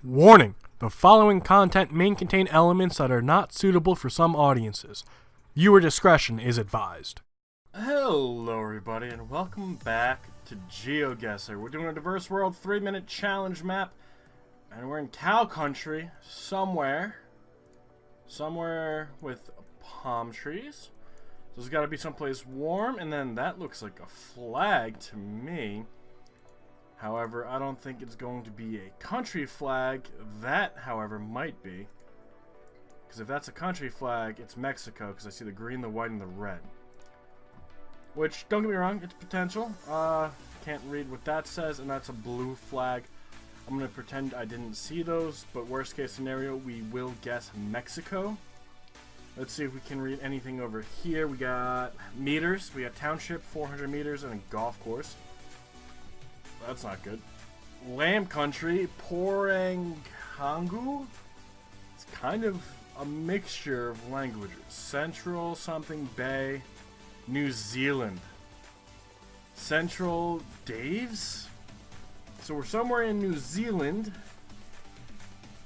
Warning: the following content may contain elements that are not suitable for some audiences. Viewer discretion is advised. Hello everybody and welcome back to Geoguessr. We're doing a diverse world 3-minute challenge map and we're in cow country somewhere with palm trees. So there's got to be someplace warm, and then that looks like a flag to me. However, I don't think it's going to be a country flag. That, however, might be. Because if that's a country flag, it's Mexico, because I see the green, the white, and the red. Which, don't get me wrong, it's potential. Can't read what that says, and that's a blue flag. I'm going to pretend I didn't see those, but worst case scenario, we will guess Mexico. Let's see if we can read anything over here. We got meters, we got township, 400 meters, and a golf course. That's not good. Lamb country, Poranghangu. It's kind of a mixture of languages. Central something Bay, New Zealand. Central Daves? So we're somewhere in New Zealand.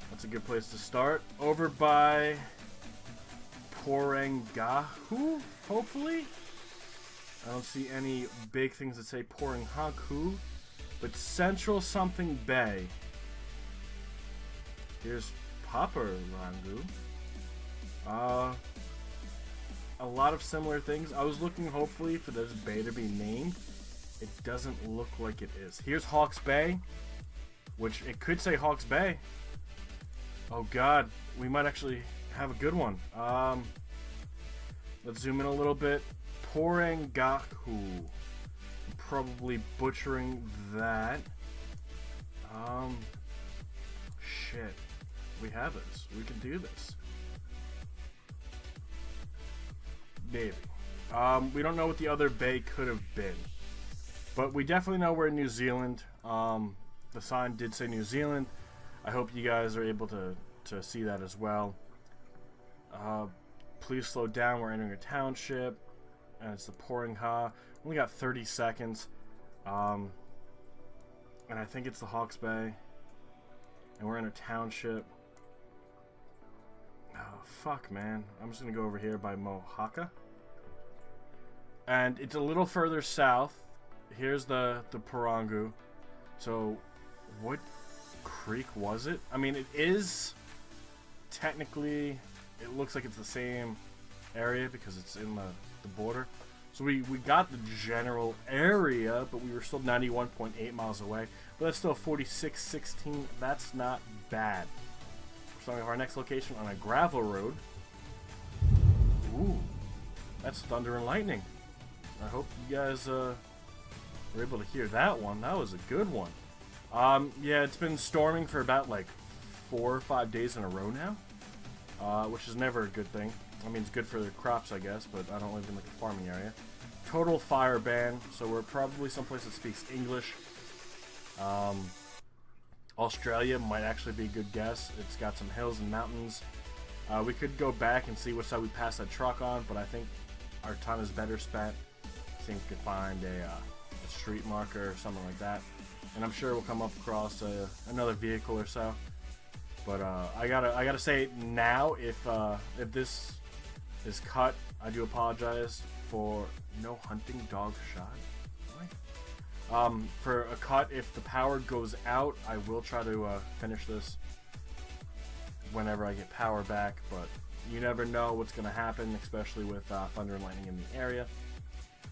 That's a good place to start. Over by Poranghangu, hopefully. I don't see any big things that say Poranghangu. But Central something Bay. Here's Paparangu. A lot of similar things. I was looking hopefully for this bay to be named. It doesn't look like it is. Here's Hawke's Bay, which it could say Hawke's Bay. Oh god, we might actually have a good one. Let's zoom in a little bit. Poranghangu. Probably butchering that. Shit. We have this. We can do this. Maybe. We don't know what the other bay could have been. But we definitely know we're in New Zealand. The sign did say New Zealand. I hope you guys are able to see that as well. Please slow down. We're entering a township. And it's the Poranghangu. Only got 30 seconds. And I think it's the Hawke's Bay. And we're in a township. Oh, fuck, man. I'm just going to go over here by Mohaka. And it's a little further south. Here's the Poranghangu. So, what creek was it? I mean, it is technically... It looks like it's the same area because it's in the border. So we got the general area, but we were still 91.8 miles away. But that's still 46.16. That's not bad. We're starting with our next location on a gravel road. Ooh, that's thunder and lightning. I hope you guys were able to hear that one. That was a good one. Yeah, it's been storming for about like 4 or 5 days in a row now, which is never a good thing. I mean, it's good for the crops, I guess, but I don't live in like a farming area. Total fire ban, so we're probably someplace that speaks English. Australia might actually be a good guess. It's got some hills and mountains. We could go back and see which side we passed that truck on, but I think our time is better spent. I think we could find a street marker or something like that, and I'm sure we'll come up across another vehicle or so. But I gotta say now, if this is cut, I do apologize for no hunting dog shot. What? For a cut, if the power goes out, I will try to finish this whenever I get power back, but you never know what's gonna happen, especially with thunder and lightning in the area.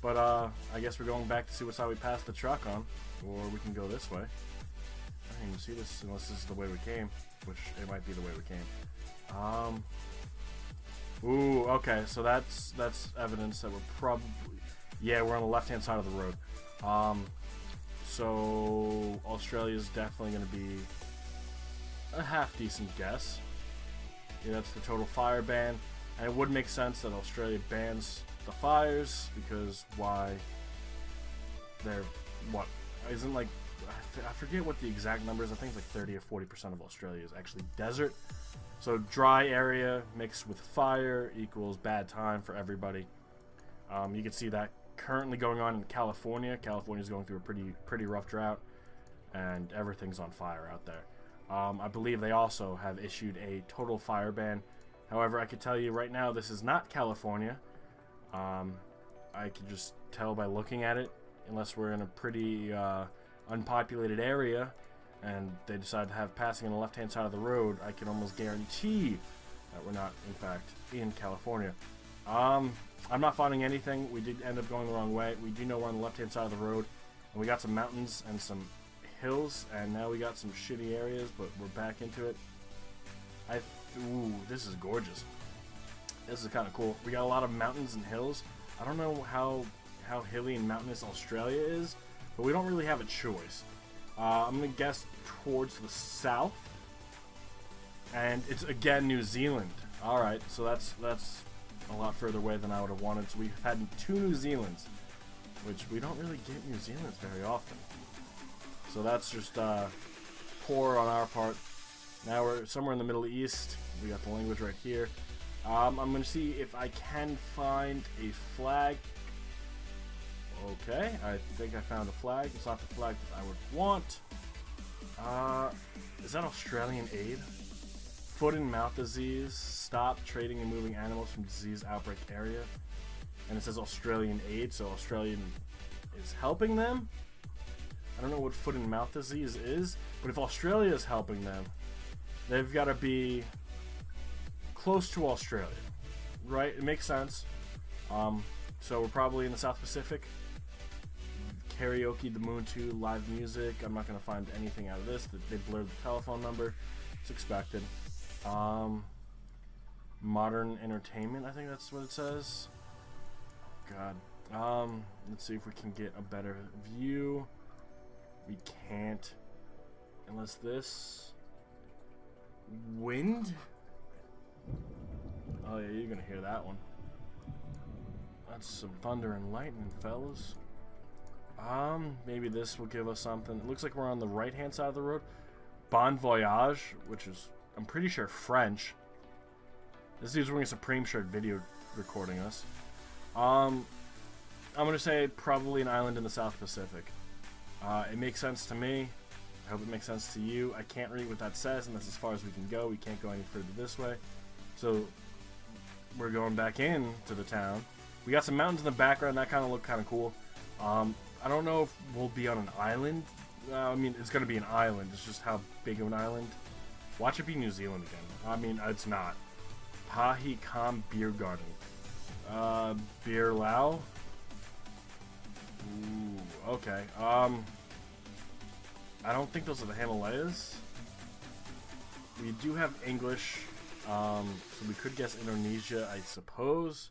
But I guess we're going back to see what side we passed the truck on, or we can go this way. I don't even see this unless this is the way we came, which it might be the way we came. Ooh, okay, so that's evidence that we're probably... Yeah, we're on the left-hand side of the road. So Australia's definitely going to be a half-decent guess. Yeah, that's the total fire ban. And it would make sense that Australia bans the fires, because why? They're... What? Isn't like... I forget what the exact number is. I think it's like 30 or 40% of Australia is actually desert. So dry area mixed with fire equals bad time for everybody. You can see that currently going on in California. California's going through a pretty rough drought, and everything's on fire out there. I believe they also have issued a total fire ban. However, I can tell you right now, this is not California. I can just tell by looking at it, unless we're in a pretty unpopulated area and they decide to have passing on the left-hand side of the road, I can almost guarantee that we're not, in fact, in California. I'm not finding anything. We did end up going the wrong way. We do know we're on the left-hand side of the road, and we got some mountains and some hills, and now we got some shitty areas, but we're back into it. Ooh, this is gorgeous. This is kind of cool. We got a lot of mountains and hills. I don't know how hilly and mountainous Australia is, but we don't really have a choice. I'm gonna guess towards the south, and it's again New Zealand. All right, so that's a lot further away than I would have wanted. So we've had 2 New Zealands, which we don't really get New Zealands very often. So that's just poor on our part. Now we're somewhere in the Middle East. We got the language right here. I'm going to see if I can find a flag. Okay, I think I found a flag. It's not the flag that I would want. Is that Australian aid? Foot and mouth disease. Stop trading and moving animals from disease outbreak area. And it says Australian aid, so Australian is helping them. I don't know what foot and mouth disease is, but if Australia is helping them, they've got to be close to Australia, right? It makes sense. So we're probably in the South Pacific. Karaoke, the Moon 2, live music. I'm not going to find anything out of this. They blurred the telephone number. It's expected. Modern entertainment, I think that's what it says. God. Let's see if we can get a better view. We can't. Unless this. Wind? Oh yeah, you're gonna hear that one. That's some thunder and lightning, fellas. Maybe this will give us something. It looks like we're on the right-hand side of the road. Bon voyage, which is, I'm pretty sure, French. This dude's wearing a Supreme shirt video recording us. I'm gonna say probably an island in the South Pacific. It makes sense to me. I hope it makes sense to you. I can't read what that says, and that's as far as we can go. We can't go any further this way. So we're going back in to the town. We got some mountains in the background. That kind of look kind of cool. I don't know if we'll be on an island. I mean, it's going to be an island. It's just how big of an island. Watch it be New Zealand again. I mean, it's not. Pahi Kam Beer Garden. Beer Lao. Ooh, okay. I don't think those are the Himalayas. We do have English, so we could guess Indonesia, I suppose.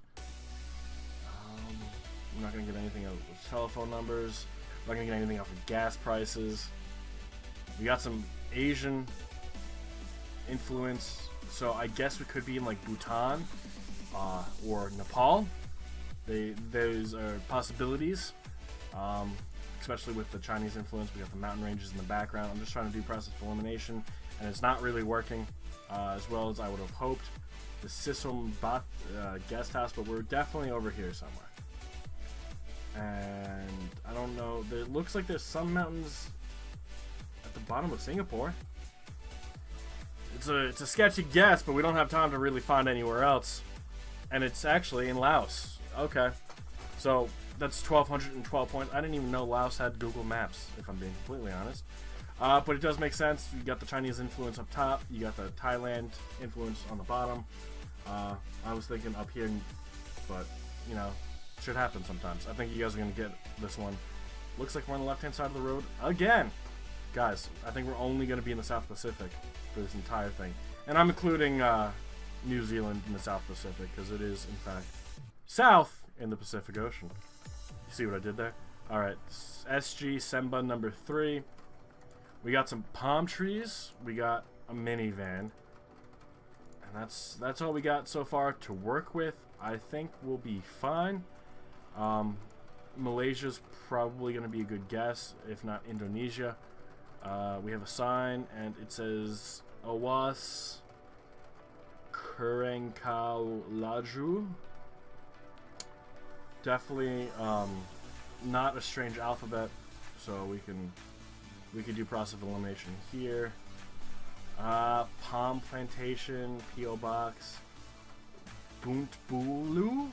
I'm not going to get anything out of those telephone numbers. I'm not going to get anything off of gas prices. We got some Asian influence, so I guess we could be in like Bhutan or Nepal. Those are possibilities. Especially with the Chinese influence. We got the mountain ranges in the background. I'm just trying to do process of elimination, and it's not really working as well as I would have hoped. The Sisum Bath guest house, but we're definitely over here somewhere. And I don't know. It looks like there's some mountains at the bottom of Singapore. It's a sketchy guess, but we don't have time to really find anywhere else. And it's actually in Laos. Okay, so that's 1,212 points. I didn't even know Laos had Google Maps, if I'm being completely honest. But it does make sense. You got the Chinese influence up top. You got the Thailand influence on the bottom. I was thinking up here, but, you know, shit happens sometimes. I think you guys are going to get this one. Looks like we're on the left-hand side of the road again. Guys, I think we're only going to be in the South Pacific for this entire thing. And I'm including New Zealand in the South Pacific, because it is, in fact, south in the Pacific Ocean. You see what I did there? Alright, SG Semba number 3. We got some palm trees. We got a minivan. And that's all we got so far to work with. I think we'll be fine. Malaysia's probably going to be a good guess, if not Indonesia. We have a sign, and it says Awas Kurengkau Laju. Definitely not a strange alphabet, so we can do process of elimination here. Palm Plantation, P.O. Box, Buntbulu.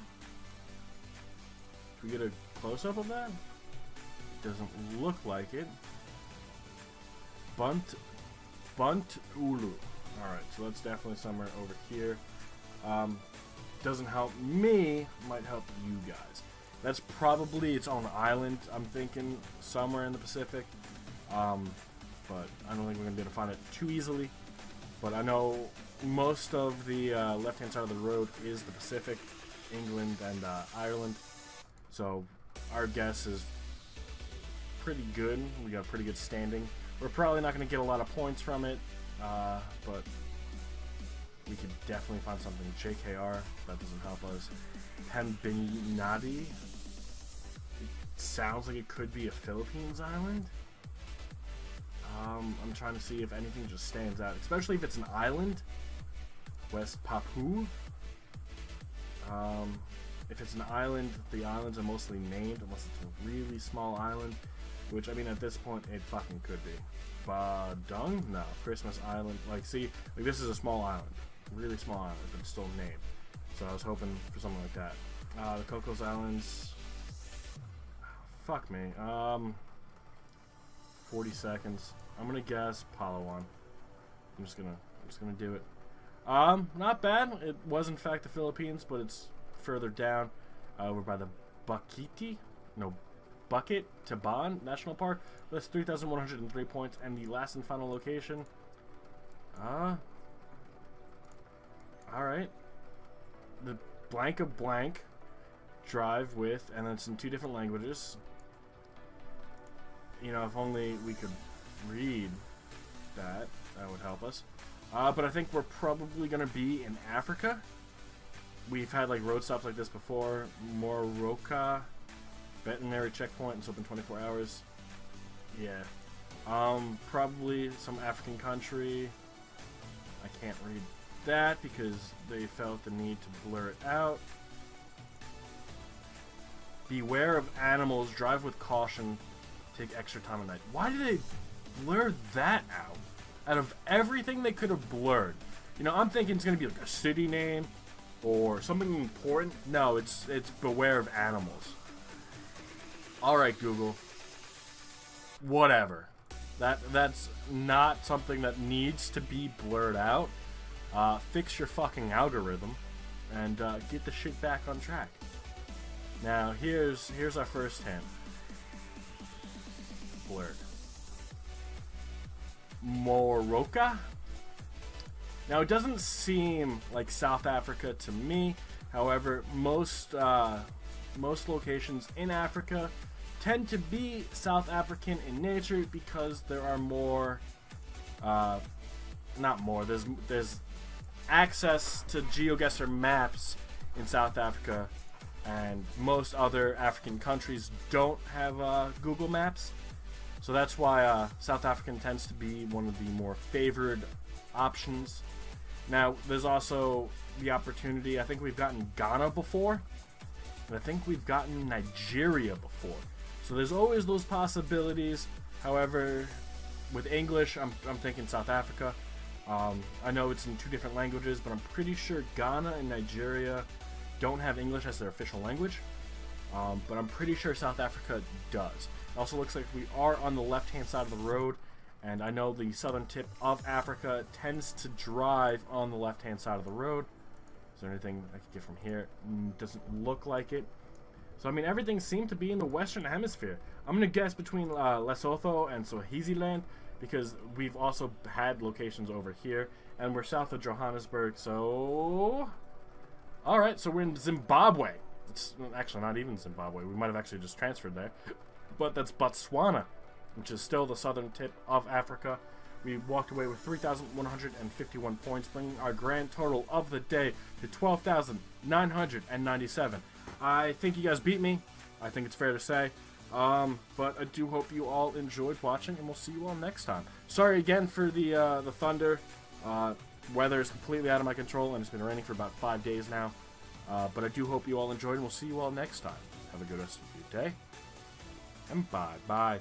Can we get a close-up of that? Doesn't look like it. Buntulu. Alright, so that's definitely somewhere over here. Doesn't help me, might help you guys. That's probably its own island, I'm thinking, somewhere in the Pacific. But I don't think we're going to be able to find it too easily. But I know most of the left-hand side of the road is the Pacific, England, and Ireland. So our guess is pretty good. We got a pretty good standing. We're probably not going to get a lot of points from it, but we could definitely find something. JKR, that doesn't help us. Pembinati, it sounds like it could be a Philippines island. I'm trying to see if anything just stands out, especially if it's an island. West Papua. If it's an island, the islands are mostly named, unless it's a really small island, which, I mean, at this point, it fucking could be. Badung? No. Christmas Island. Like, see, like, this is a small island. Really small island, but it's still named. So I was hoping for something like that. The Cocos Islands. Fuck me. 40 seconds. I'm gonna guess Palawan. I'm just gonna do it. Not bad. It was in fact the Philippines, but it's further down. We're by the Bucket Taban National Park. That's 3,103 points, and the last and final location. Alright. The blank of blank drive with, and it's in 2 different languages. You know, if only we could read that, that would help us. But I think we're probably going to be in Africa. We've had like road stops like this before. Moroka veterinary checkpoint. It's open 24 hours. Yeah. Probably some African country. I can't read that because they felt the need to blur it out. Beware of animals. Drive with caution. Take extra time at night. Why did they blur that out? Out of everything they could have blurred. You know, I'm thinking it's going to be like a city name or something important. No, it's beware of animals. Alright, Google. Whatever. That's not something that needs to be blurred out. Fix your fucking algorithm and get the shit back on track. Now, here's our first hint. Blurred. Moroka. Now, it doesn't seem like South Africa to me. However, most locations in Africa tend to be South African in nature because there are more, not more. There's access to Geoguessr maps in South Africa, and most other African countries don't have Google Maps. So that's why South African tends to be one of the more favored options. Now, there's also the opportunity, I think we've gotten Ghana before, and I think we've gotten Nigeria before. So there's always those possibilities. However, with English, I'm thinking South Africa. I know it's in 2 different languages, but I'm pretty sure Ghana and Nigeria don't have English as their official language. But I'm pretty sure South Africa does. It also looks like we are on the left-hand side of the road, and I know the southern tip of Africa tends to drive on the left-hand side of the road. Is there anything I could get from here? Doesn't look like it. So, I mean, everything seemed to be in the Western Hemisphere. I'm going to guess between Lesotho and Swaziland, because we've also had locations over here, and we're south of Johannesburg, so... Alright, so we're in Zimbabwe. It's actually not even Zimbabwe. We might have actually just transferred there. But that's Botswana, which is still the southern tip of Africa. We walked away with 3,151 points, bringing our grand total of the day to 12,997. I think you guys beat me. I think it's fair to say. But I do hope you all enjoyed watching, and we'll see you all next time. Sorry again for the thunder. Weather is completely out of my control, and it's been raining for about 5 days now. But I do hope you all enjoyed, and we'll see you all next time. Have a good rest of your day. And bye.